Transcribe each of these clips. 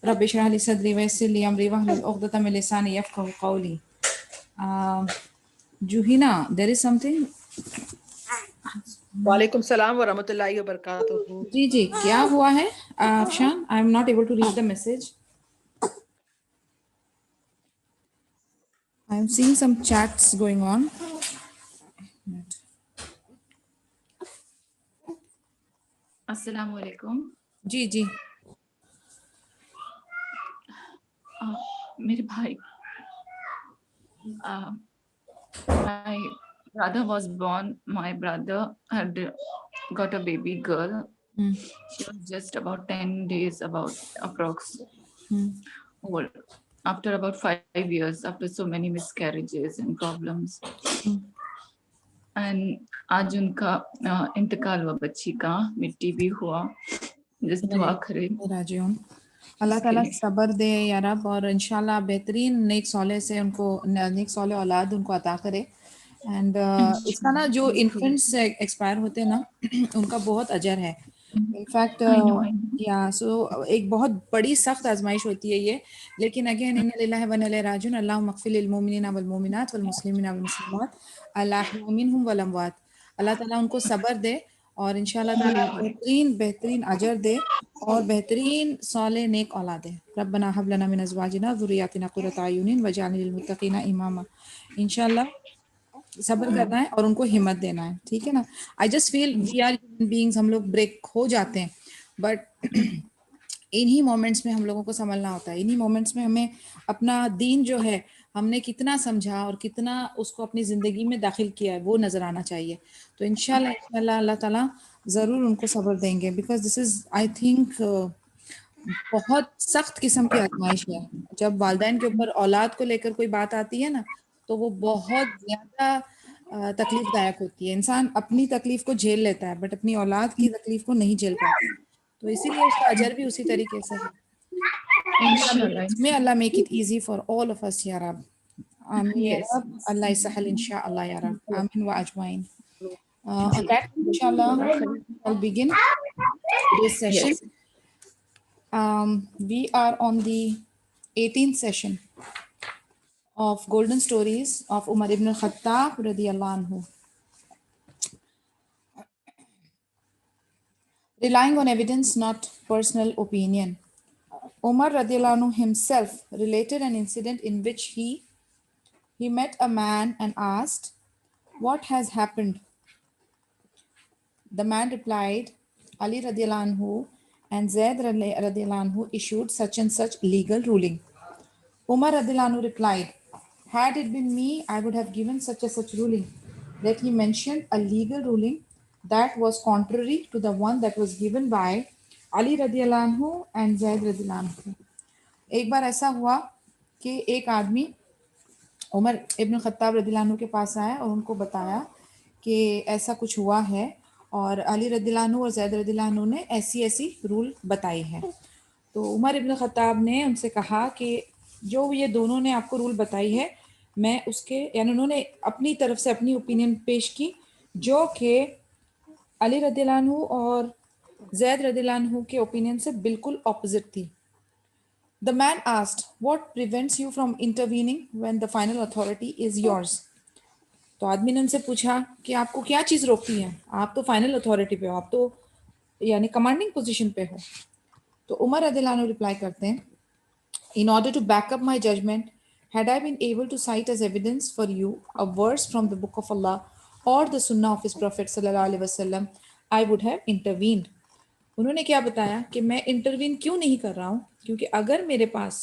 رب اشرح لي صدري ويسر لي امري واحلل عقدة من لساني يفقهوا قولي. Juhina, there is something. وعلیکم السلام ورحمۃ اللہ وبرکاتہ. جی جی کیا ہوا ہے افشان؟ I am not able to read the message. I am seeing some chats going on. السلام علیکم. جی جی میرے بھائی my brother was born. My brother had got a baby girl. She was just about 10 days, about approx old. After about 5 years, after so many miscarriages and problems. And آج ان کا انتقال ہوا بچی کا, مٹی بھی ہوا. جس دعا کرے راجعون. اللہ تعالیٰ صبر دے یا رب, اور انشاءاللہ بہترین نیک صالح سے ان کو نیک صالح اولاد ان کو عطا کرے. اینڈ اس کا نا جو انفنٹس ایکسپائر ہوتے ہیں نا ان کا بہت اجر ہے. انفیکٹ یا سو ایک بہت بڑی سخت آزمائش ہوتی ہے یہ, لیکن اگین ان للہ و انا الیہ راجعون. اللہم اغفر للمؤمنین والمؤمنات والمسلمین والمسلمات الاحیاء منہم والاموات. اللہ تعالیٰ ان کو صبر دے اور انشاءاللہ تعالیٰ بہترین اجر دے اور بہترین صالح نیک اولاد دے. ربنا ھب لنا من ازواجنا ذریاتنا قرۃ اعین واجعلنا للمتقین اماما. انشاءاللہ صبر کرنا ہے اور ان کو ہمت دینا ہے, ٹھیک ہے نا. I just feel we are human beings, ہم لوگ بریک ہو جاتے ہیں, بٹ انہی مومنٹس میں ہم لوگوں کو سنبھلنا ہوتا ہے. انہی مومنٹس میں ہمیں اپنا دین جو ہے ہم نے کتنا سمجھا اور کتنا اس کو اپنی زندگی میں داخل کیا ہے وہ نظر آنا چاہیے. تو انشاءاللہ اللہ تعالیٰ ضرور ان کو صبر دیں گے, because this is I think بہت سخت قسم کی آزمائش ہے. جب والدین کے اوپر اولاد کو لے کر کوئی بات آتی ہے نا تو وہ بہت زیادہ تکلیف دائق ہوتی ہے. انسان اپنی تکلیف کو جھیل لیتا ہے بٹ اپنی اولاد کی تکلیف کو نہیں جھیل پاتا, تو اسی لیے اس کا اجر بھی اسی طریقے سے ہے. میں اللہ make it easy for all of us یا رب. آمین یا رب. اللہ سہل انشاءاللہ یا رب. آمین و اجمعین. On that, inshallah, I'll begin today's session. We are on the 18th session of Golden Stories of Umar ibn al-Khattab radiyallahu anhu. Relying on evidence, not personal opinion. Umar radiyallahu anhu himself related an incident in which he met a man and asked, "What has happened?" The man replied, "Ali radiyallahu anhu and Zaid radiyallahu anhu issued such and such legal ruling." Umar radiyallahu anhu replied, "Had it been me, I would have given such a such ruling." That he mentioned a legal ruling that was contrary to the one that was given by Ali radiyallahu anhu and Zaid radiyallahu anhu. ایک بار ایسا ہوا کہ ایک آدمی عمر ابن خطاب رضی اللہ عنہ کے پاس آیا اور ان کو بتایا کہ ایسا کچھ ہوا ہے اور علی رضی اللہ عنہ اور زید رضی اللہ عنہ نے ایسی ایسی رول بتائی ہے. تو عمر ابن خطاب نے ان سے کہا کہ جو یہ دونوں نے آپ کو رول بتائی ہے میں اس کے, یعنی انہوں نے اپنی طرف سے اپنی اوپینین پیش کی جو کہ علی رضی اللہ عنہ اور زید رضی اللہ عنہ کے اوپینین سے بالکل اپوزٹ تھی. The man asked, "What prevents you from intervening when the final authority is yours?" تو آدمی نے ان سے پوچھا کہ آپ کو کیا چیز روکتی ہے, آپ تو فائنل اتھارٹی پہ ہو, آپ تو یعنی کمانڈنگ پوزیشن پہ ہو. تو عمر رضی اللہ عنہ رپلائی کرتے ہیں, "In order to back up my judgment, had I been able to cite as evidence for you a verse from the book of Allah or the sunnah of his prophet sallallahu alaihi wasallam, I would have intervened." انہوں نے کیا بتایا کہ میں intervene کیوں نہیں کر رہا ہوں, کیونکہ اگر میرے پاس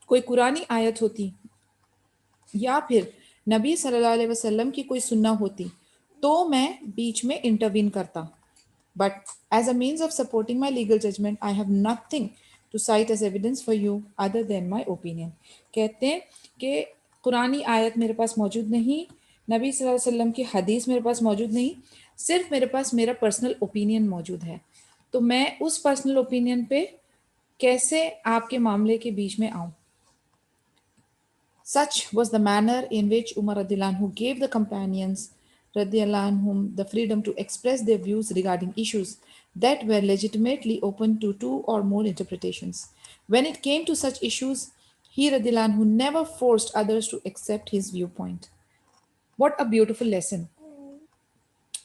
کوئی قرآنی آیت ہوتی یا پھر نبی صلی اللہ علیہ وسلم کی کوئی سنہ ہوتی تو میں بیچ میں انٹروین کرتا. But as a means of supporting my legal judgment I have nothing to cite as evidence for you other than my opinion. کہتے ہیں کہ قرآنی آیت میرے پاس موجود نہیں, نبی صلی اللہ علیہ وسلم کی حدیث میرے پاس موجود نہیں, صرف میرے پاس میرا پرسنل اوپینین موجود ہے. تو میں اس پرسنل اوپینین پہ کیسے آپ کے معاملے کے بیچ میں آؤں. Such was the manner in which Umar radiyallahu anhu gave the companions radiyallahu anhum the freedom to express their views regarding issues that were legitimately open to 2 or more interpretations. When it came to such issues, he radiallahu anhu never forced others to accept his viewpoint. What a beautiful lesson.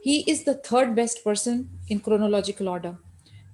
He is the third best person in chronological order.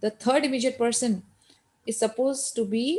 the third immediate person is supposed to be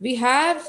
We have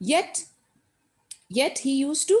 yet he used to,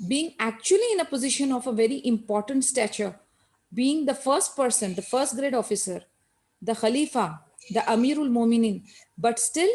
being actually in a position of a very important stature, being the first person, the first grade officer, the khalifa, the amirul mominin, but still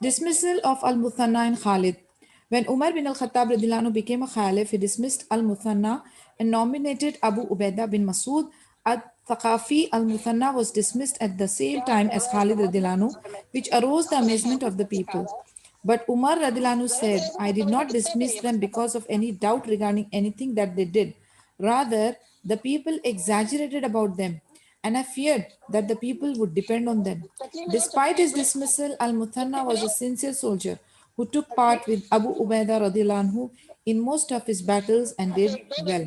Dismissal of Al-Muthanna and Khalid. When Umar bin al-Khattab radhiyallahu anhu became a Khalif, he dismissed Al-Muthanna and nominated Abu Ubaidah bin Masud. Al-Thaqafi Al-Muthanna was dismissed at the same time as Khalid radhiyallahu anhu, which arose the amazement of the people. But Umar radhiyallahu anhu said, I did not dismiss them because of any doubt regarding anything that they did. Rather, the people exaggerated about them, and I feared that the people would depend on them. Despite his dismissal, Al-Muthanna was a sincere soldier who took part with Abu Ubaidah radhiyallahu anhu in most of his battles and did well.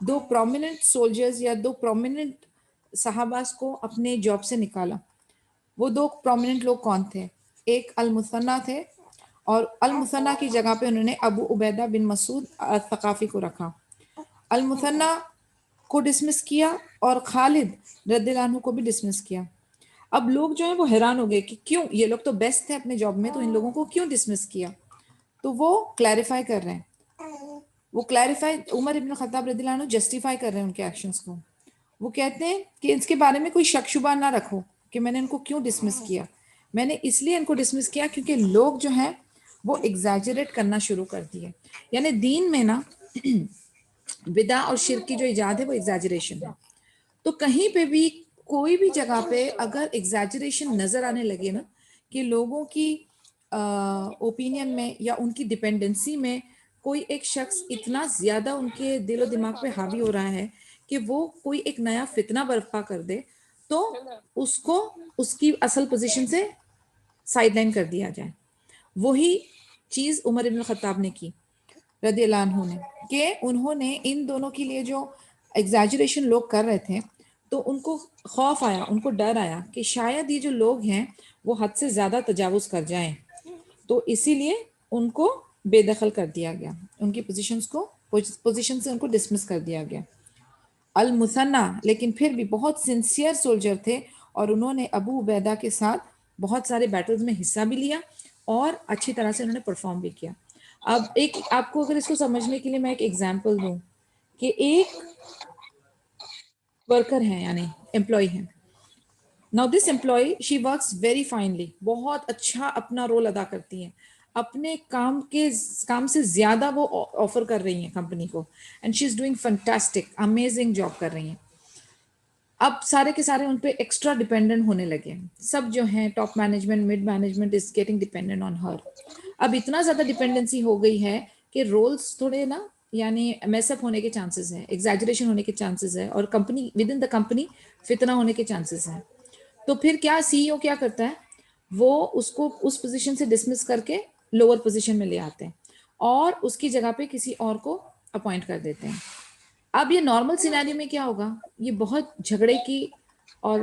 دو prominent soldiers یا دو prominent صحاباز کو اپنے job سے نکالا. وہ دو prominent لوگ کون تھے؟ ایک المثنیٰ تھے اور المثنیٰ کی جگہ پہ انہوں نے ابو عبیدہ بن مسعود الثقافی کو رکھا. المثنیٰ کو ڈسمس کیا اور خالد رضی اللہ عنہ کو بھی ڈسمس کیا. اب لوگ جو ہیں وہ حیران ہو گئے کہ کیوں، یہ لوگ تو بیسٹ تھے اپنے جاب میں، تو ان لوگوں کو کیوں ڈسمس کیا؟ تو وہ کلیریفائی کر رہے ہیں، وہ کلیریفائی عمر ابن خطاب رضی اللہ عنہ جسٹیفائی کر رہے ہیں ان کے ایکشنز کو. وہ کہتے ہیں کہ اس کے بارے میں کوئی شک شبہ نہ رکھو کہ میں نے ان کو کیوں ڈسمس کیا. میں نے اس لیے ان کو ڈسمس کیا کیونکہ لوگ جو ہیں وہ ایگزیجریٹ کرنا شروع کر دیے. یعنی دین میں نا بدعہ اور شرک کی جو ایجاد ہے وہ ایگزیجریشن ہے. تو کہیں پہ بھی کوئی بھی جگہ پہ اگر ایگزیجریشن نظر آنے لگے نا کہ لوگوں کی اوپینین میں یا ان کی ڈپینڈنسی میں کوئی ایک شخص اتنا زیادہ ان کے دل و دماغ پہ حاوی ہو رہا ہے کہ وہ کوئی ایک نیا فتنہ برپا کر دے، تو اس کو اس کی اصل پوزیشن سے سائیڈ لائن کر دیا جائے. وہی چیز عمر ابن خطاب نے کی رضی اللہ عنہ نے، کہ انہوں نے ان دونوں کے لیے جو ایگزیجریشن لوگ کر رہے تھے تو ان کو خوف آیا، ان کو ڈر آیا کہ شاید یہ جو لوگ ہیں وہ حد سے زیادہ تجاوز کر جائیں، تو اسی لیے ان کو بے دخل کر دیا گیا، ان کی پوزیشن سے ان کو ڈسمس کر دیا گیا. المثنیٰ لیکن پھر بھی بہت سنسیئر سولجر تھے اور انہوں نے ابو عبیدہ کے ساتھ بہت سارے بیٹلز میں حصہ بھی لیا اور اچھی طرح سے انہوں نے پرفارم بھی کیا. اب ایک آپ کو اگر اس کو سمجھنے کے لیے میں ایک ایگزامپل دوں کہ ایک ورکر ہیں یعنی امپلائی ہیں. Now this employee, she works very finely. بہت اچھا اپنا رول ادا کرتی ہیں، اپنے کام سے زیادہ وہ آفر کر رہی ہیں کمپنی کو، and she is doing fantastic, amazing job کر رہی ہیں. اب سارے کے سارے ان پہ ایکسٹرا ڈیپینڈنٹ ہونے لگے ہیں، سب جو ہیں top management mid management is getting dependent on her. اب اتنا زیادہ ڈیپینڈنسی ہو گئی ہے کہ رولس تھوڑے نا یعنی میس اپ ہونے کے چانسز ہیں، ایگزیجریشن ہونے کے چانسز ہیں، اور company with in the company فتنہ ہونے کے چانسز ہیں. تو پھر کیا سی ای او کیا کرتا ہے، وہ اس کو اس پوزیشن سے ڈسمس کر کے لوور پوزیشن میں لے آتے ہیں اور اس کی جگہ پہ کسی اور کو اپوائنٹ کر دیتے ہیں. اب یہ نارمل سینیریو میں کیا ہوگا، یہ بہت جھگڑے کی اور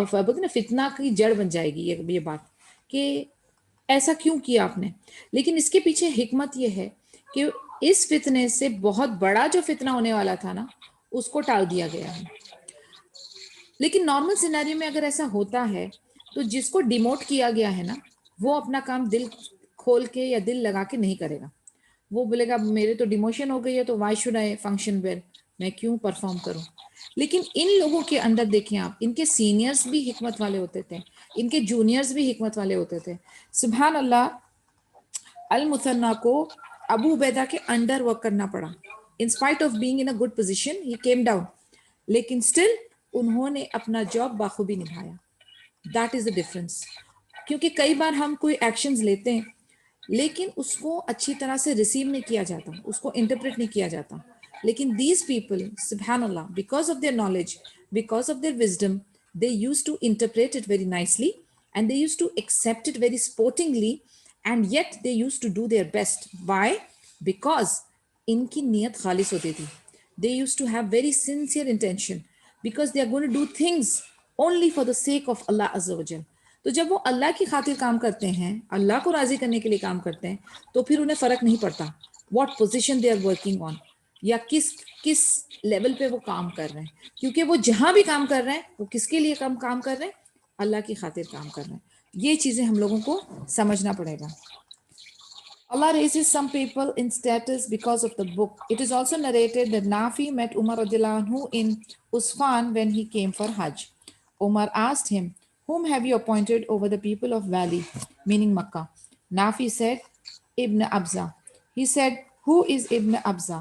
بولتے نا فتنہ کی جڑ بن جائے گی یہ بات کہ ایسا کیوں کیا آپ نے. لیکن اس کے پیچھے حکمت یہ ہے کہ اس فتنے سے بہت بڑا جو فتنہ ہونے والا تھا نا اس کو ٹال دیا گیا ہے. لیکن نارمل سینیریو میں اگر ایسا ہوتا ہے تو جس کو ڈیموٹ کیا گیا ہے نا وہ اپنا کام دل کھول کے یا دل لگا کے نہیں کرے گا. وہ بولے گا میرے تو ڈیموشن ہو گئی ہے تو why should I function well, میں کیوں پرفارم کروں. لیکن ان لوگوں کے اندر دیکھیں آپ، ان کے سینئرز بھی حکمت والے ہوتے تھے، ان کے جونیئرز بھی حکمت والے ہوتے تھے. سبحان اللہ، المثنیٰ کو ابو عبیدہ کے انڈر ورک کرنا پڑا. In spite of being in a good position he came down, لیکن اسٹل انہوں نے اپنا جاب بخوبی نبھایا. That is the difference. کیونکہ کئی بار ہم کوئی ایکشنز لیتے ہیں لیکن اس کو اچھی طرح سے ریسیو نہیں کیا جاتا، اس کو انٹرپریٹ نہیں کیا جاتا. لیکن دیز پیپل سبحان اللہ because of their knowledge, because of their wisdom, they used to interpret it very nicely and they used to accept it very sportingly, and yet they used to do their best. Why? Because ان کی نیت خالص ہوتی تھی. They used to have very sincere intention because they are going to do things only for the sake of Allah Azza wa Jal. تو جب وہ اللہ کی خاطر کام کرتے ہیں، اللہ کو راضی کرنے کے لیے کام کرتے ہیں، تو پھر انہیں فرق نہیں پڑتا what position they are working on یا کس لیول پہ وہ کام کر رہے ہیں، کیونکہ وہ جہاں بھی کام کر رہے ہیں وہ کس کے لیے کام کر رہے ہیں، اللہ کی خاطر کام کر رہے ہیں. یہ چیزیں ہم لوگوں کو سمجھنا پڑے گا. Allah raises some people in status because of the book. It is also narrated that Nafi met Umar radiallahu anhu in Usfan when he came for Hajj. Umar asked him, whom have you appointed over the people of Valley, meaning Makkah? Nafi said, Ibn Abza. He said, who is Ibn Abza?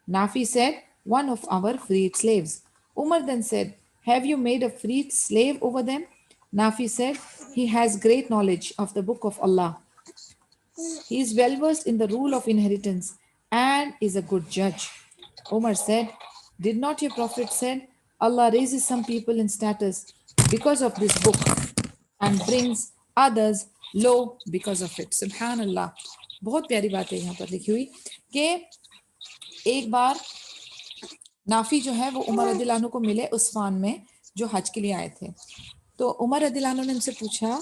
Nafi said, one of our freed slaves. Umar then said, have you made a freed slave over them? Nafi said, he has great knowledge of the book of Allah. He is well versed in the rule of inheritance and is a good judge. Umar said, did not your prophet said, Allah raises some people in status because of this book and brings others low because of it. Subhanallah. بہت پیاری بات ہے یہاں پر لکھی ہوئی کہ ایک بار نافی جو ہے وہ عمر رضی اللہ عنہ کو ملے عثفان میں جو حج کے لیے آئے تھے. تو عمر رضی اللہ عنہ نے ان سے پوچھا,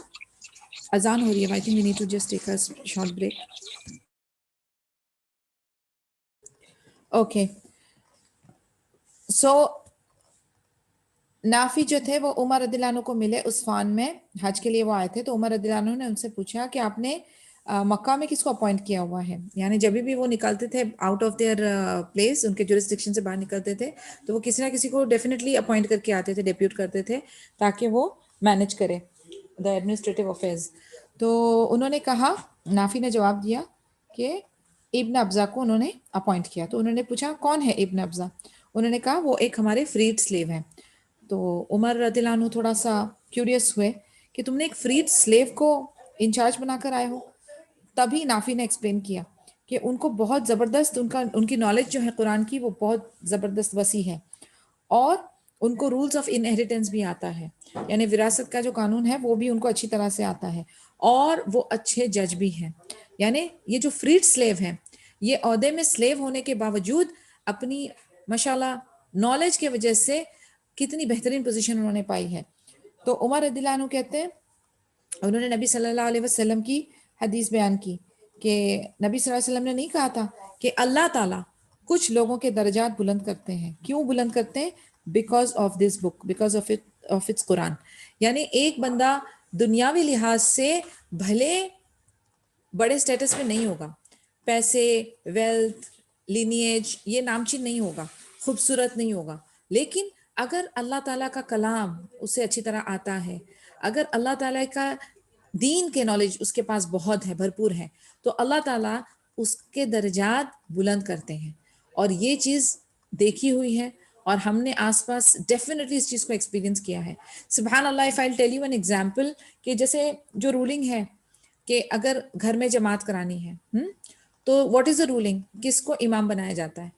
اذان ہو رہی ہے, I think we need to just take a short break. Okay. So نافی جو تھے وہ عمر رضی اللہ عنہ کو ملے عثفان میں, حج کے لیے وہ آئے تھے. تو عمر رضی اللہ عنہ نے ان سے پوچھا کہ آپ نے مکہ میں کس کو اپوائنٹ کیا ہوا ہے, یعنی جب بھی وہ نکلتے تھے آؤٹ آف دیئر پلیس, ان کے جورسڈکشن سے باہر نکلتے تھے, تو وہ کسی نہ کسی کو ڈیفینیٹلی اپوائنٹ کر کے آتے تھے, ڈیپیوٹ کرتے تھے تاکہ وہ مینج کرے دا ایڈمنسٹریٹو افیئرز. تو انہوں نے کہا, نافی نے جواب دیا کہ ابن ابزا کو انہوں نے اپوائنٹ کیا. تو انہوں نے پوچھا کون ہے ابن ابزا, انہوں نے کہا وہ ایک ہمارے فریڈ سلیو ہیں. تو عمر رضی اللہ عنہ تھوڑا سا کیوریس ہوئے کہ تم نے ایک فریڈ سلیو کو انچارج بنا کر آئے ہو. تبھی نافی نے ایکسپلین کیا کہ ان کو بہت زبردست ان کی نالج جو ہے قرآن کی وہ بہت زبردست وسیع ہے, اور ان کو رولز آف انہیریٹنس بھی آتا ہے, یعنی وراثت کا جو قانون ہے وہ بھی ان کو اچھی طرح سے آتا ہے, اور وہ اچھے جج بھی ہیں. یعنی یہ جو فریڈ سلیو ہیں یہ عہدے میں سلیو ہونے کے باوجود اپنی ماشاءاللہ نالج کی وجہ سے کتنی بہترین پوزیشن انہوں نے پائی ہے. تو عمر رضی اللہ عنہ کہتے ہیں, انہوں نے نبی صلی اللہ علیہ وسلم کی حدیث بیان کی کہ نبی صلی اللہ علیہ وسلم نے نہیں کہا تھا کہ اللہ تعالیٰ کچھ لوگوں کے درجات بلند کرتے ہیں. کیوں بلند کرتے ہیں؟ Because of this book, because of it's Quran. یعنی ایک بندہ دنیاوی لحاظ سے بھلے بڑے سٹیٹس میں نہیں ہوگا, پیسے, ویلتھ, لینیج, یہ نامچین نہیں ہوگا, خوبصورت نہیں ہوگا, لیکن اگر اللہ تعالیٰ کا کلام اسے اچھی طرح آتا ہے, اگر اللہ تعالیٰ کا دین کے نالج اس کے پاس بہت ہے, بھرپور ہے, تو اللہ تعالیٰ اس کے درجات بلند کرتے ہیں. اور یہ چیز دیکھی ہوئی ہے, اور ہم نے آس پاس ڈیفینیٹلی اس چیز کو ایکسپیرینس کیا ہے. سبحان اللہ, if I'll tell you an example, کہ جیسے جو رولنگ ہے کہ اگر گھر میں جماعت کرانی ہے تو واٹ از دا رولنگ, کس کو امام بنایا جاتا ہے؟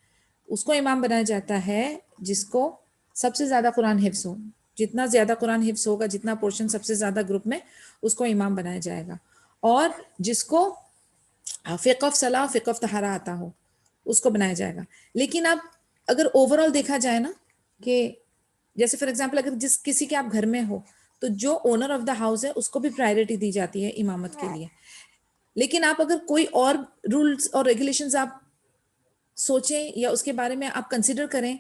اس کو امام بنایا جاتا ہے جس کو سب سے زیادہ قرآن حفظ ہو. جتنا زیادہ قرآن حفظ ہوگا, جتنا پورشن سب سے زیادہ گروپ میں, اس کو امام بنایا جائے گا. اور جس کو فقہ آف صلاح, فقہ آف طہارہ آتا ہو, اس کو بنایا جائے گا. لیکن اب اگر اوور آل دیکھا جائے نا, کہ جیسے فار ایگزامپل اگر جس کسی کے آپ گھر میں ہو تو جو اونر آف دا ہاؤس ہے اس کو بھی پرائرٹی دی جاتی ہے امامت کے لیے. لیکن آپ اگر کوئی اور رولز اور ریگولیشنز آپ سوچیں یا اس کے بارے میں آپ کنسیڈر کریں,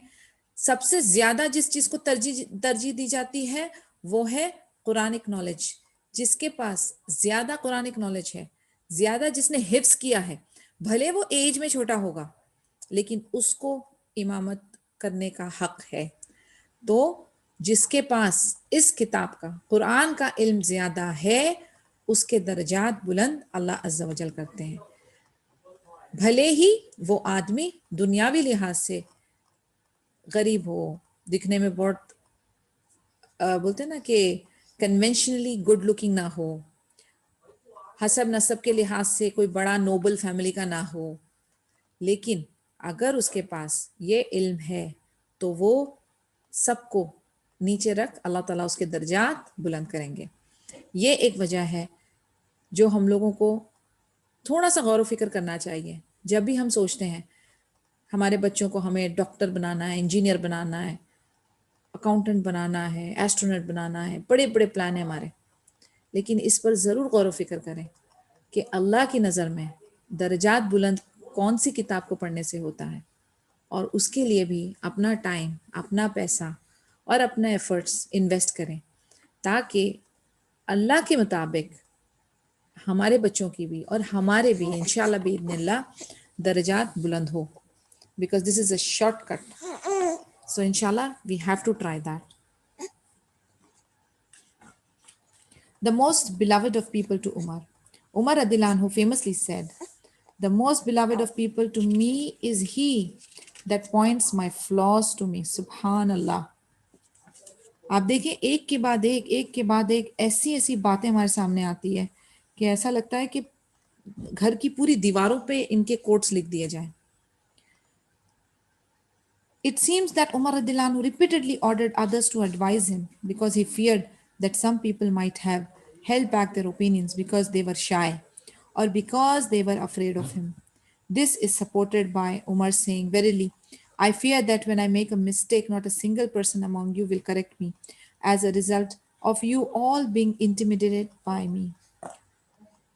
سب سے زیادہ جس چیز کو ترجیح دی جاتی ہے وہ ہے قرآنک نالج. جس کے پاس زیادہ قرآنک نالج ہے, زیادہ جس نے حفظ کیا ہے, بھلے وہ ایج میں چھوٹا ہوگا, لیکن اس کو امامت کرنے کا حق ہے. تو جس کے پاس اس کتاب کا, قرآن کا علم زیادہ ہے, اس کے درجات بلند اللہ عز و جل کرتے ہیں. بھلے ہی وہ آدمی دنیاوی لحاظ سے غریب ہو, دکھنے میں بہت بولتے ہیں نا کہ کنونشنلی گڈ لکنگ نہ ہو, حسب نسب کے لحاظ سے کوئی بڑا نوبل فیملی کا نہ ہو, لیکن اگر اس کے پاس یہ علم ہے تو وہ سب کو نیچے رکھ اللہ تعالیٰ اس کے درجات بلند کریں گے. یہ ایک وجہ ہے جو ہم لوگوں کو تھوڑا سا غور و فکر کرنا چاہیے. جب بھی ہم سوچتے ہیں ہمارے بچوں کو ہمیں ڈاکٹر بنانا ہے, انجینئر بنانا ہے, اکاؤنٹنٹ بنانا ہے, ایسٹرونٹ بنانا ہے, بڑے بڑے پلان ہیں ہمارے, لیکن اس پر ضرور غور و فکر کریں کہ اللہ کی نظر میں درجات بلند کون سی کتاب کو پڑھنے سے ہوتا ہے, اور اس کے لیے بھی اپنا ٹائم, اپنا پیسہ اور اپنا ایفرٹس انویسٹ کریں, تاکہ اللہ کے مطابق ہمارے بچوں کی بھی اور ہمارے بھی انشاءاللہ باذن اللہ درجات بلند ہو. Because this is a shortcut. So inshallah we have to try that. The most beloved of people to Umar. Umar radhiyallahu anhu famously said, the most beloved of people to me is he that points my flaws to me. Subhanallah. آپ دیکھیں ایک کے بعد ایک ایسی ایسی باتیں ہمارے سامنے آتی ہے کہ ایسا لگتا ہے کہ گھر کی پوری دیواروں پہ ان کے کوٹس لکھ دیے جائیں. It seems that Umar radhiyallahu anhu repeatedly ordered others to advise him because he feared that some people might have held back their opinions because they were shy or because they were afraid of him. This is supported by Umar saying, verily, I fear that when I make a mistake, not a single person among you will correct me as a result of you all being intimidated by me.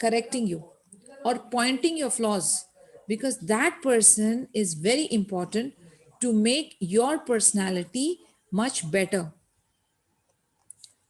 correcting you or pointing your flaws, because that person is very important to make your personality much better.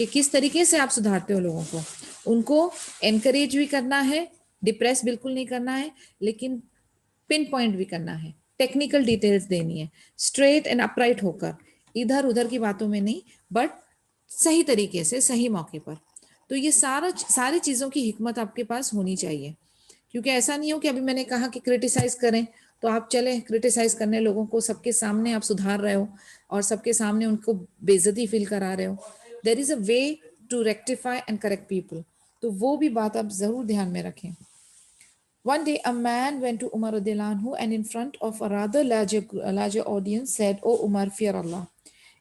کہ کس طریقے سے آپ سدھارتے ہو لوگوں کو. ان کو encourage بھی کرنا ہے, ڈپریس بالکل نہیں کرنا ہے, لیکن پن پوائنٹ بھی کرنا ہے, ٹیکنیکل ڈیٹیلز دینی ہے, اسٹریٹ اینڈ اپ رائٹ ہو کر, ادھر ادھر کی باتوں میں نہیں, بٹ صحیح طریقے سے صحیح موقع پر. تو یہ ساری چیزوں کی حکمت آپ کے پاس ہونی چاہیے, کیونکہ ایسا نہیں ہو کہ ابھی میں نے کہا کہ کرٹیسائز کریں تو آپ چلیں کرٹیسائز کرنے, لوگوں کو سب کے سامنے آپ سدھار رہے ہو اور سب کے سامنے ان کو بے عزتی فیل کرا رہے ہو. There is a way to rectify and correct people. تو وہ بھی بات آپ ضرور دھیان میں رکھیں. One day a man went to Umar radiallahu anhu and in front of a rather larger audience said, "Oh Umar, fear Allah."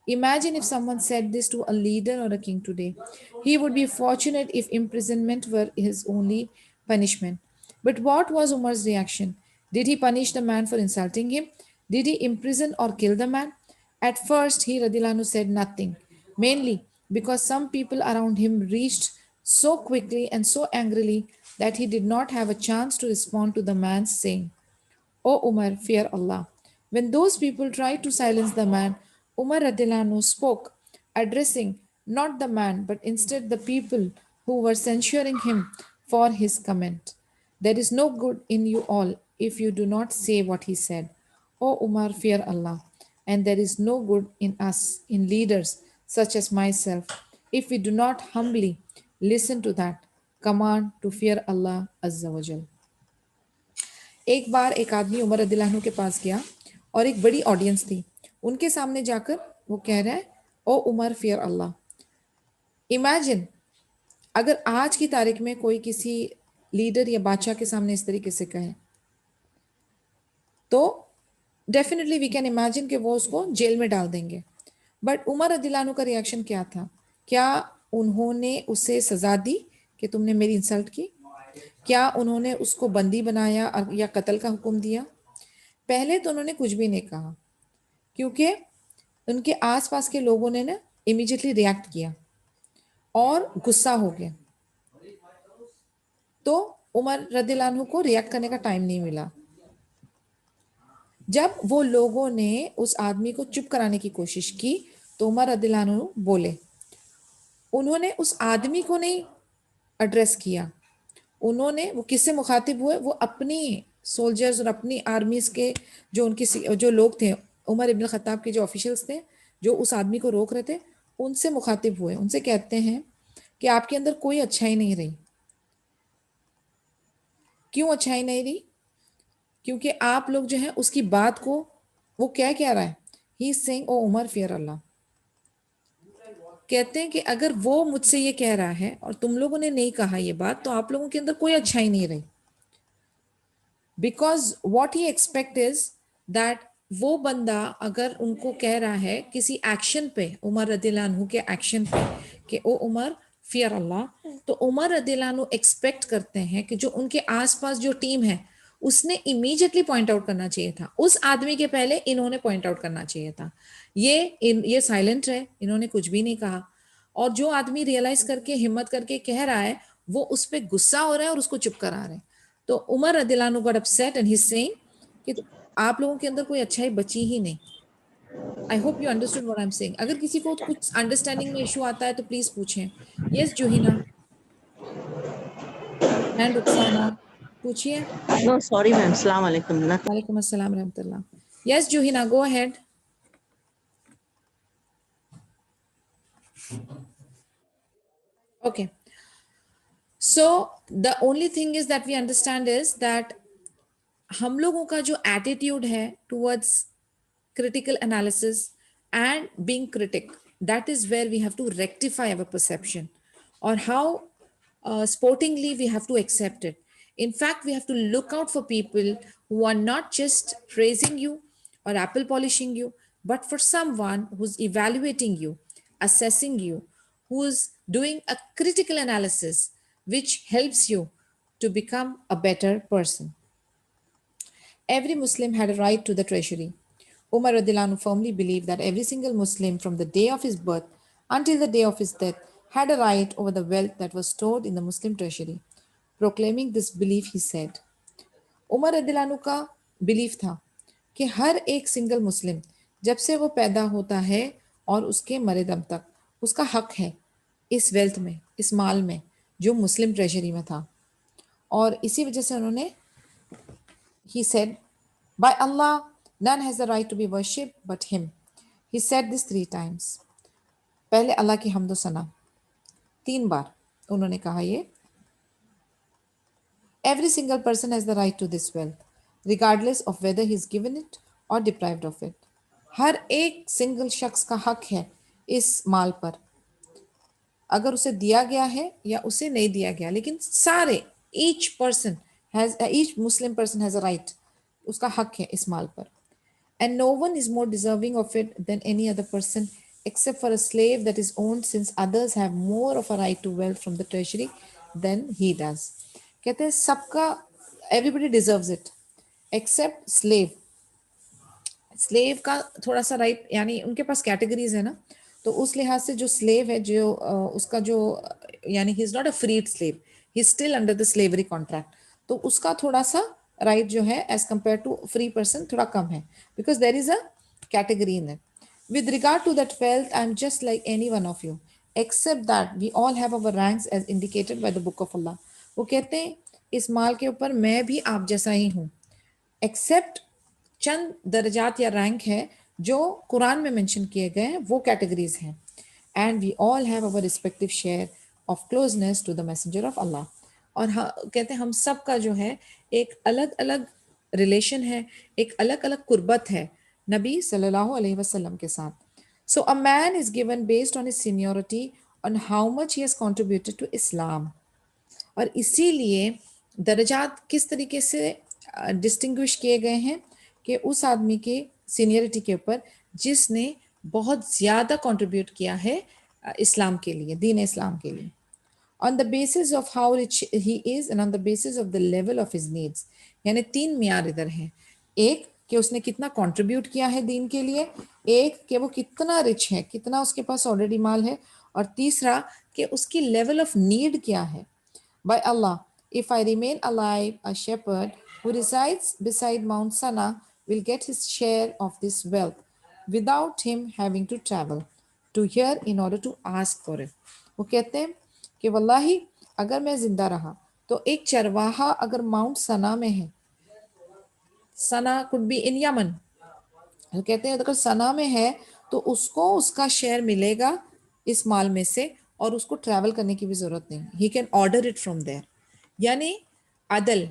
Imagine if someone said this to a leader or a king today. He would be fortunate if imprisonment were his only punishment. But what was Umar's reaction? Did he punish the man for insulting him? Did he imprison or kill the man? At first, he radiallahu anhu said nothing, mainly because some people around him reached so quickly and so angrily that he did not have a chance to respond to the man's saying, "O Umar, fear Allah." When those people tried to silence the man, Umar radiallahu anhu spoke, addressing not the man but instead the people who were censuring him for his comment. "There is no good in you all if you do not say what he said. O Umar, fear Allah. And there is no good in us, in leaders such as myself, if we do not humbly listen to that command to fear Allah Azza wa Jal." ایک بار ایک آدمی عمر رضی اللہ عنہ کے پاس گیا اور ایک بڑی آڈینس تھی, ان کے سامنے جا کر وہ کہہ رہا ہے, او عمر فیئر اللہ. امیجن اگر آج کی تاریخ میں کوئی کسی لیڈر یا بادشاہ کے سامنے اس طریقے سے کہے تو ڈیفینیٹلی وی کین امیجن کہ وہ اس کو جیل میں ڈال دیں گے. بٹ عمر رضی اللہ عنہ کا ریئیکشن کیا تھا؟ کیا انہوں نے اسے سزا دی کہ تم نے میری انسلٹ کی؟ کیا انہوں نے اس کو بندی بنایا یا قتل کا حکم دیا؟ پہلے تو انہوں نے کچھ بھی نہیں کہا, کیونکہ ان کے آس پاس کے لوگوں نے نا امیجیٹلی ریئیکٹ کیا اور غصہ ہو گیا, تو عمر رضی اللہ عنہ کو ریئیکٹ کرنے کا ٹائم نہیں ملا. جب وہ لوگوں نے اس آدمی کو چپ کرانے کی کوشش کی تو عمر رضی اللہ عنہ بولے. انہوں نے اس آدمی کو نہیں ایڈریس کیا, انہوں نے وہ کس سے مخاطب ہوئے؟ وہ اپنی سولجرز اور اپنی آرمیز کے جو ان کی جو لوگ تھے, عمر ابن الخطاب کے جو آفیشلز تھے جو اس آدمی کو روک رہے تھے, ان سے مخاطب ہوئے. ان سے کہتے ہیں کہ آپ کے اندر کوئی اچھائی نہیں رہی. کیوں اچھائی نہیں رہی؟ کیونکہ آپ لوگ جو ہیں اس کی بات کو وہ کیا رہا ہے, ہی is seeing O Umar fair اللہ. کہتے ہیں کہ اگر وہ مجھ سے یہ کہہ رہا ہے اور تم لوگوں نے نہیں کہا یہ بات, تو آپ لوگوں کے اندر کوئی اچھائی نہیں رہی. Because what he expect is that وہ بندہ اگر ان کو کہہ رہا ہے کسی ایکشن پہ, عمر رضی اللہ عنہ کے ایکشن پہ کہ او عمر فیئر اللہ, تو عمر رضی اللہ عنہ ایکسپیکٹ کرتے ہیں کہ جو ان کے آس پاس جو ٹیم ہے اس نے امیجیٹلی پوائنٹ آؤٹ کرنا چاہیے تھا, اس آدمی کے پہلے انہوں نے پوائنٹ آؤٹ کرنا چاہیے تھا. یہ سائلنٹ رہے, انہوں نے کچھ بھی نہیں کہا, اور جو آدمی ریئلائز کر کے ہمت کر کے کہہ رہا ہے وہ اس پہ غصہ ہو رہا ہے اور اس کو چپ کرا رہے ہیں. تو عمر رضی اللہ عنہ got upset and he is saying کہ آپ لوگوں کے اندر کوئی اچھائی بچی ہی نہیں. I hope you understood what I am saying. اگر کسی کو کچھ انڈرسٹینڈنگ میں ایشو آتا ہے تو پلیز پوچھیں. یس جوہینا اینڈ رخسانہ پوچھیے. No, sorry ma'am. Assalamu alaikum. وعلیکم السلام رحمۃ اللہ. یس جوہینا go ahead. Okay. So the only thing is that we understand is that ہم لوگوں کا جو ایٹیٹیوڈ ہے towards critical analysis and being critic, that is where we have to rectify our perception, or how sportingly we have to accept it. In fact, we have to look out for people who are not just praising you or apple polishing you, but for someone who's evaluating you, assessing you, who's doing a critical analysis which helps you to become a better person. Every Muslim had a right to the treasury. Umar radiallahu anhu firmly believed that every single Muslim from the day of his birth until the day of his death had a right over the wealth that was stored in the Muslim treasury. Proclaiming this belief, he said, عمر رضی اللہ عنہ کا belief تھا کہ ہر ایک single Muslim جب سے وہ پیدا ہوتا ہے اور اس کے مرے دم تک اس کا حق ہے اس ویلتھ میں، اس مال میں جو مسلم ٹریجری میں تھا. اور اسی وجہ سے انہوں نے he said by Allah none has the right to be worshipped but him. He said this 3 times. پہلے اللہ کی حمد و ثنا 3 بار انہوں نے کہا یہ. Every single person has the right to this wealth regardless of whether he is given it or deprived of it. ہر ایک single شخص کا حق ہے اس مال پر، اگر اسے دیا گیا ہے یا اسے نہیں دیا گیا، لیکن سارے each Muslim person has a right, اس کا حق ہے اس مال پر. And no one is more deserving of it than any other person except for a slave that is owned, since others have more of a right to wealth from the treasury than he does. کہتے ہیں سب کا everybody deserves it except slave. Slave کا تھوڑا سا right, یعنی ان کے پاس categories ہے نا، تو اس لحاظ سے جو سلیو ہے، جو اس کا جو یعنی he is not a freed slave, he is still under the slavery contract, تو اس کا تھوڑا سا رائٹ جو ہے as compare to free person تھوڑا کم ہے، because there is a category in it. With regard to that wealth I am just like any one of you except that we all have our ranks as indicated by the book of اللہ. وہ کہتے ہیں اس مال کے اوپر میں بھی آپ جیسا ہی ہوں، ایکسیپٹ چند درجات یا رینک ہے جو قرآن میں مینشن کیے گئے ہیں، وہ کیٹیگریز ہیں. And we all have our respective share of closeness to the messenger of اللہ. اور کہتے ہیں ہم سب کا جو ہے ایک الگ الگ ریلیشن ہے، ایک الگ الگ قربت ہے نبی صلی اللہ علیہ وسلم کے ساتھ. So a man is given based on his seniority on how much he has contributed to Islam. اور اسی لیے درجات کس طریقے سے ڈسٹنگوش کیے گئے ہیں کہ اس آدمی کے سینئرٹی کے اوپر جس نے بہت زیادہ کنٹریبیوٹ کیا ہے اسلام کے لیے، دین اسلام کے لیے، on the basis of how rich he is and on the basis of the level of his needs. یعنی 3 معیار ادھر ہیں، ایک کہ اس نے کتنا کنٹریبیوٹ کیا ہے دین کے لیے، ایک کہ وہ کتنا رچ ہے، کتنا اس کے پاس آلریڈی مال ہے، اور تیسرا کہ اس کی لیول آف نیڈ کیا ہے. By Allah, if I remain alive, a shepherd who resides beside Mount Sana will get his share of this wealth without him having to travel to here in order to ask for it. وہ کہتے ہیں کہ واللہ اگر میں زندہ رہا تو ایک چرواہا اگر ماؤنٹ سنا میں ہے، سنا could be in یمن، وہ کہتے ہیں اگر سنا میں ہے تو اس کو اس کا شیئر ملے گا اس مال میں سے، اور اس کو ٹریول کرنے کی بھی ضرورت نہیں، he can order it from there. یعنی عدل،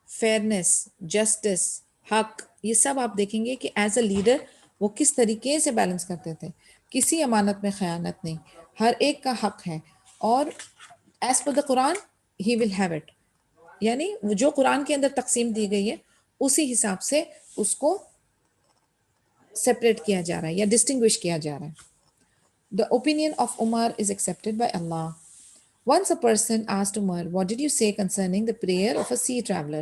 فیئرنس، جسٹس، حق، یہ سب آپ دیکھیں گے کہ ایز اے لیڈر وہ کس طریقے سے بیلنس کرتے تھے. کسی امانت میں خیانت نہیں، ہر ایک کا حق ہے، اور as per the Quran he will have it. یعنی جو قرآن کے اندر تقسیم دی گئی ہے اسی حساب سے اس کو سپریٹ کیا جا رہا ہے یا ڈسٹنگوش کیا جا رہا ہے. The opinion of Umar is accepted by Allah. Once a person asked Umar, what did you say concerning the prayer of a sea traveler?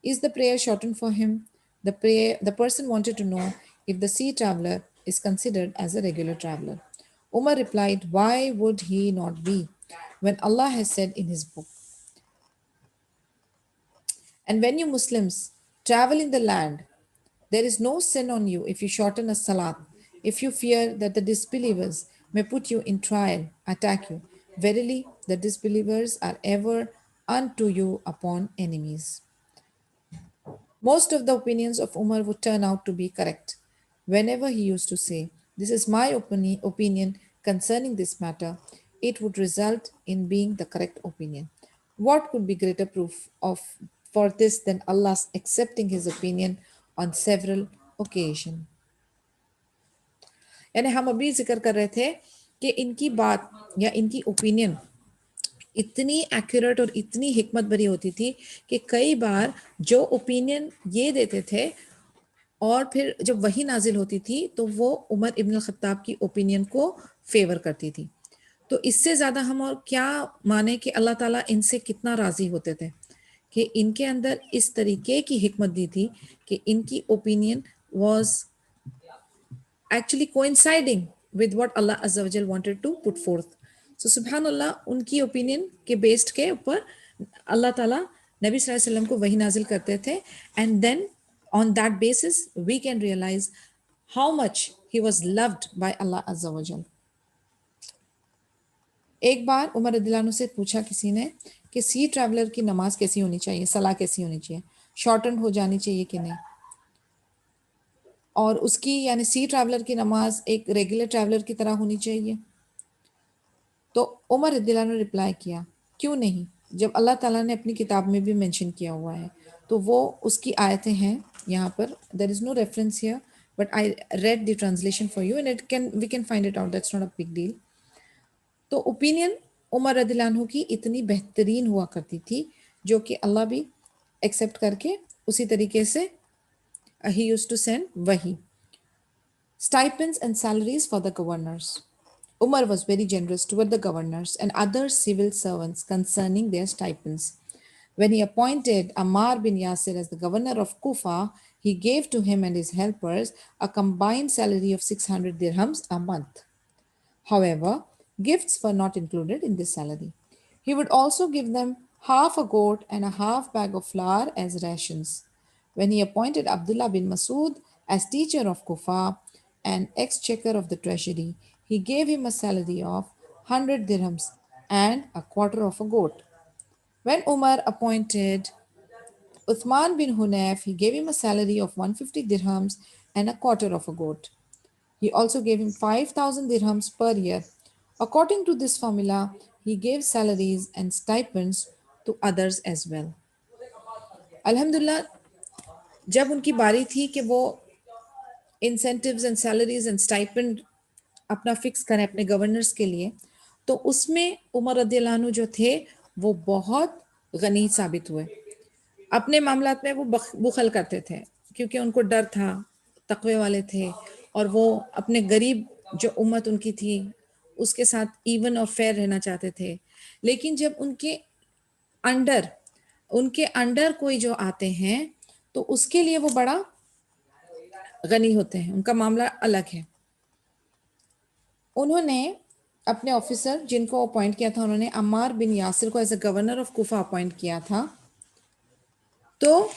Is the prayer shortened for him? The person wanted to know if the sea traveler is considered as a regular traveler. Umar replied, why would he not be, when Allah has said in his book, and when you Muslims travel in the land, there is no sin on you if you shorten a salat, if you fear that the disbelievers may put you in trial, attack you. Verily, the disbelievers are ever unto you upon enemies. Most of the opinions of Umar would turn out to be correct. Whenever he used to say, this is my opinion concerning this matter, it would result in being the correct opinion. What could be greater proof for this than Allah's accepting his opinion on several occasions. یعنی ہم ابھی ذکر کر رہے تھے کہ ان کی بات یا ان کی اوپینین اتنی ایکوریٹ اور اتنی حکمت بھری ہوتی تھی کہ کئی بار جو اوپینین یہ دیتے تھے اور پھر جب وحی نازل ہوتی تھی تو وہ عمر ابن الخطاب کی اوپینین کو فیور کرتی تھی. تو اس سے زیادہ ہم اور کیا مانیں کہ اللہ تعالیٰ ان سے کتنا راضی ہوتے تھے کہ ان کے اندر اس طریقے کی حکمت دی تھی کہ ان کی opinion was actually coinciding with what اللہ عز و جل wanted to put forth. So سبحان اللہ، ان کی اوپینین کے بیسڈ کے اوپر اللہ تعالیٰ نبی صلی اللہ علیہ وسلم کو وحی نازل کرتے تھے، and then on that basis we can realise how much he was loved by اللہ عز و جل. ایک بار عمر رضی اللہ عنہ سے پوچھا کسی نے کہ سی ٹریولر کی نماز کیسی ہونی چاہیے، صلاح کیسی ہونی چاہیے، شارٹنڈ ہو جانی چاہیے کہ نہیں، اور اس کی یعنی سی ٹریولر کی نماز ایک ریگولر ٹریولر کی طرح ہونی چاہیے. تو عمر رضی اللہ عنہ نے رپلائی کیا کیوں نہیں، جب اللہ تعالیٰ نے اپنی کتاب میں بھی مینشن کیا ہوا ہے. تو وہ اس کی آیتیں ہیں یہاں پر. There is no reference here but I read the translation for you and we can find it out, that's not a big deal. تو اوپینین عمر رضی اللہ عنہ کی اتنی بہترین ہوا کرتی تھی جو کہ اللہ بھی ایکسیپٹ کر کے اسی طریقے سے he used to send wahi. Stipends and salaries for the governors. Umar was very generous toward the governors and other civil servants concerning their stipends. When he appointed Ammar bin Yasir as the governor of Kufa, he gave to him and his helpers a combined salary of 600 dirhams a month. However, gifts were not included in this salary. He would also give them half a goat and a half bag of flour as rations. When he appointed Abdullah bin Masood as teacher of Kufa and exchequer of the treasury, he gave him a salary of 100 dirhams and a quarter of a goat. When Umar appointed Uthman bin Hunayf, he gave him a salary of 150 dirhams and a quarter of a goat. He also gave him 5,000 dirhams per year. According to this formula, he gave salaries and stipends to others as well. Alhamdulillah, جب ان کی باری تھی کہ وہ incentives and salaries and stipend اپنا fix کریں اپنے governors کے لیے، تو اس میں عمر رضی اللہ عنہ جو تھے وہ بہت غنی ثابت ہوئے. اپنے معاملات میں وہ بخل کرتے تھے کیونکہ ان کو ڈر تھا، تقوی والے تھے، اور وہ اپنے غریب جو امت ان کی تھی اس کے ساتھ ایون اور فیئر رہنا چاہتے تھے. لیکن جب ان کے انڈر کوئی جو آتے ہیں تو اس کے لیے وہ بڑا غنی ہوتے ہیں، ان کا معاملہ الگ ہے. انہوں نے اپنے آفیسر جن کو اپوائنٹ کیا تھا، انہوں نے عمار بن یاسر کو as a governor of Kufa appoint کیا تھا. تو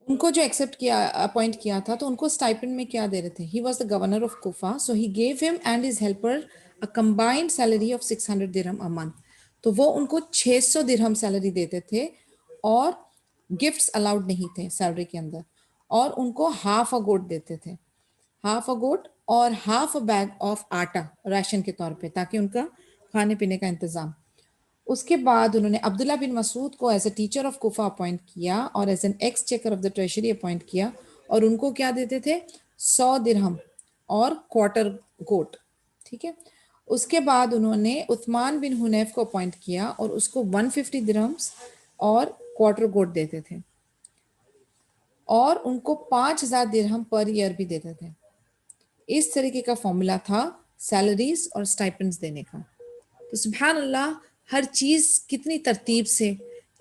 ان کو جو ایکسیپٹ کیا اپوائنٹ کیا تھا تو ان کو اسٹائپنڈ میں کیا دے رہے تھے. He was the governor of Kufa, so he gave him and his helper a combined salary of 600 dirham a month. تو وہ ان کو 600 درہم سیلری دیتے تھے اور گفٹس الاؤڈ نہیں تھے سیلری کے اندر، اور ان کو ہاف اے گوٹ دیتے تھے، ہاف اے گوٹ اور ہاف اے بیگ آف آٹا ریشن کے طور پہ، تاکہ ان کا کھانے پینے کا انتظام. اس کے بعد انہوں نے عبداللہ بن مسعود کو as a teacher of Kufa appoint کیا اور as an exchequer of the treasury appoint کیا، اور ان کو کیا دیتے تھے 100 درہم اور کوارٹر گوٹ. ٹھیک ہے. اس کے بعد انہوں نے عثمان بن حنیف کو اپوائنٹ کیا اور اس کو 150 درہمس اور کوارٹر گوٹ دیتے تھے، اور ان کو 5000 درہم پر ایئر بھی دیتے تھے. اس طریقے کا فارمولا تھا سیلریز اور اسٹائپنڈز دینے کا. تو سبحان اللہ، ہر چیز کتنی ترتیب سے،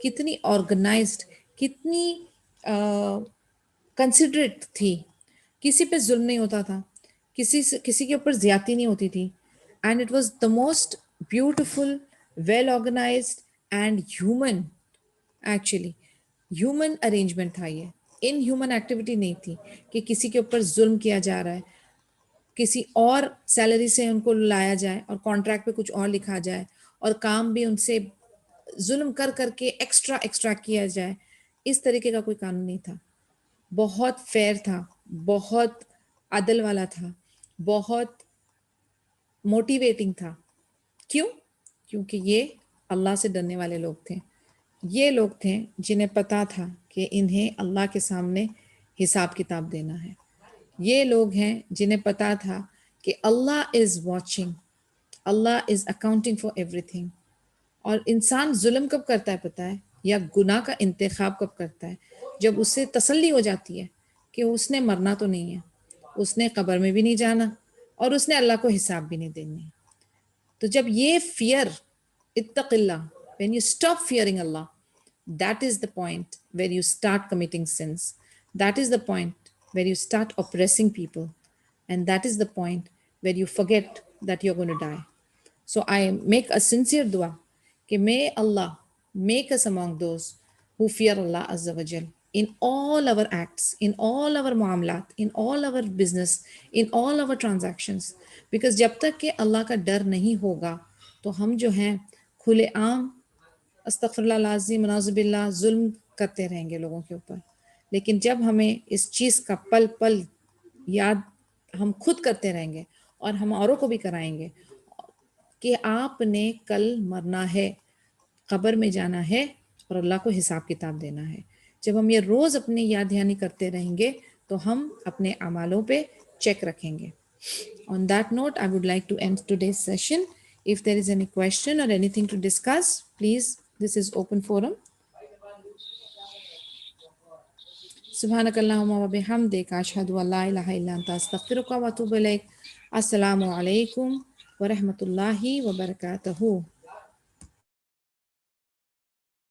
کتنی آرگنائزڈ، کتنی کنسیڈریٹ تھی. کسی پہ ظلم نہیں ہوتا تھا، کسی کے اوپر زیادتی نہیں ہوتی تھی. And it was the most beautiful, well organised and human, actually human arrangement تھا. یہ ان ہیومن ایکٹیویٹی نہیں تھی کہ کسی کے اوپر ظلم کیا جا رہا ہے، کسی اور سیلری سے ان کو لایا جائے اور کانٹریکٹ پہ کچھ اور لکھا جائے اور کام بھی ان سے ظلم کر کے ایکسٹرا کیا جائے. اس طریقے کا کوئی قانون نہیں تھا. بہت فیئر تھا، بہت عدل والا تھا، بہت موٹیویٹنگ تھا. کیوں؟ کیونکہ یہ اللہ سے ڈرنے والے لوگ تھے. یہ لوگ تھے جنہیں پتا تھا کہ انہیں اللہ کے سامنے حساب کتاب دینا ہے. یہ لوگ ہیں جنہیں پتا تھا کہ اللہ از واچنگ، اللہ is accounting for everything. اور انسان ظلم کب کرتا ہے پتہ ہے، یا گناہ کا انتخاب کب کرتا ہے؟ جب اس سے تسلی ہو جاتی ہے کہ اس نے مرنا تو نہیں ہے، اس نے قبر میں بھی نہیں جانا، اور اس نے اللہ کو حساب بھی نہیں دینی. تو جب یہ فیئر، اتق اللہ، when you stop fearing Allah, that is the point where you start committing sins. That is the point where you start oppressing people. And that is the point where you forget that you're going to die. So I make a sincere dua, کہ may Allah make us among those who fear Allah Azza wa Jal. in all our acts, in all our muamalat, in all our business, in all our transactions. Because جب تک کہ اللہ کا ڈر نہیں ہوگا تو ہم جو ہیں کھلے عام استغفر اللہ العظیم نعوذ باللہ ظلم کرتے رہیں گے لوگوں کے اوپر. لیکن جب ہمیں اس چیز کا پل پل یاد ہم خود کرتے رہیں گے اور ہم اوروں کو بھی کرائیں گے کہ آپ نے کل مرنا ہے, قبر میں جانا ہے اور اللہ کو حساب کتاب دینا ہے. جب ہم یہ روز اپنے یاد دہانی کرتے رہیں گے تو ہم اپنے اعمالوں پہ چیک رکھیں گے. On that note, I would like to end today's session. If there is any question or anything to discuss, please, this is open forum. سبحانک اللہم و بحمدک اشہد ان لا الہ الا انت استغفرک و اتوب الیک. السلام علیکم ورحمۃ اللہ وبرکاتہ.